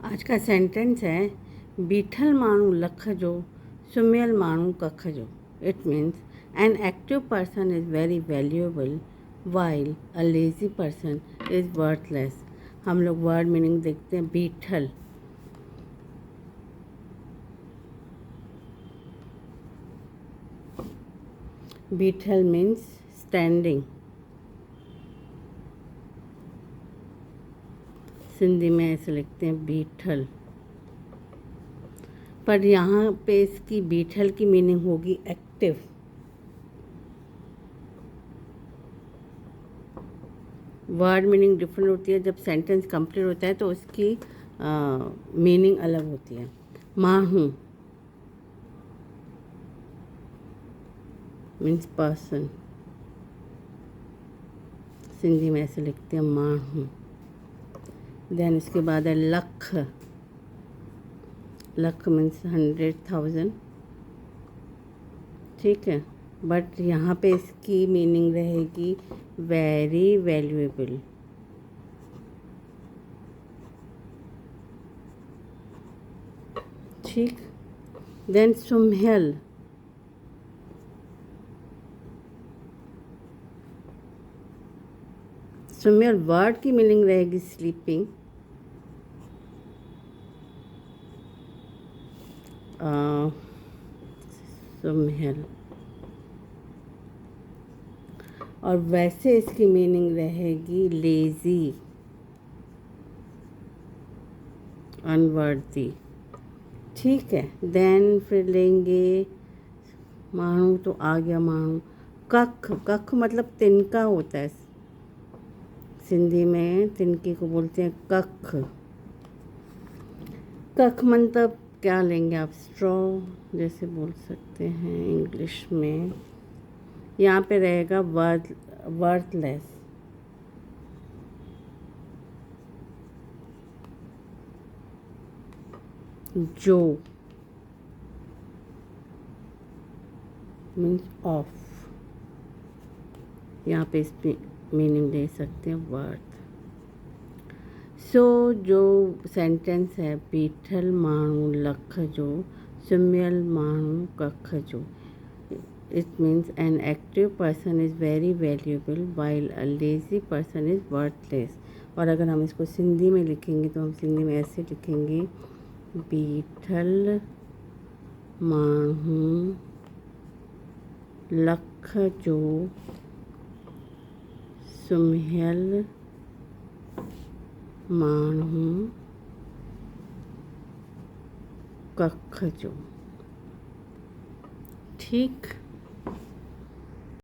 आज का सेंटेंस है बीठल माण्हू लख जो सुम्हियल माण्हू कख जो। It means an active person is very valuable while a lazy person is worthless. हम लोग वर्ड मीनिंग देखते हैं। बीठल, बीठल मीन्स स्टैंडिंग। सिंधी में ऐसे लिखते हैं बीठल, पर यहाँ पे इसकी बीठल की मीनिंग होगी एक्टिव। वर्ड मीनिंग डिफरेंट होती है। जब सेंटेंस कंप्लीट होता है तो उसकी मीनिंग अलग होती है। माण्हू मीन्स पर्सन, सिंधी में ऐसे लिखते हैं माण्हू। देन इसके बाद है लख। लख मीन्स 100,000, ठीक है। बट यहाँ पे इसकी मीनिंग रहेगी वेरी वैल्यूएबल। ठीक। देन सुम्हियल, सुम्हियल वर्ड की मीनिंग रहेगी स्लीपिंग। सुम्हियल, और वैसे इसकी मीनिंग रहेगी लेज़ी, अनवर्दी। ठीक है। देन फिर लेंगे माण्हू, तो आ गया माण्हू। कख, कख मतलब तिनका होता है। सिंधी में तिनके को बोलते हैं कख। कख मतलब क्या लेंगे आप? स्ट्रॉ जैसे बोल सकते हैं इंग्लिश में। यहाँ पे रहेगा वर्थलेस। जो मीन्स ऑफ, यहाँ पे इस मीनिंग ले सकते हैं वर्थ। सो जो सेंटेंस है बीठल माण्हू लख जो सुम्हियल माण्हू कख जो, it means an active person is very valuable while a lazy person is worthless. और अगर हम इसको सिंधी में लिखेंगे तो हम सिंधी में ऐसे लिखेंगे बीठल माण्हू लख जो सुम्हियल माण्हू कख जो। ठीक।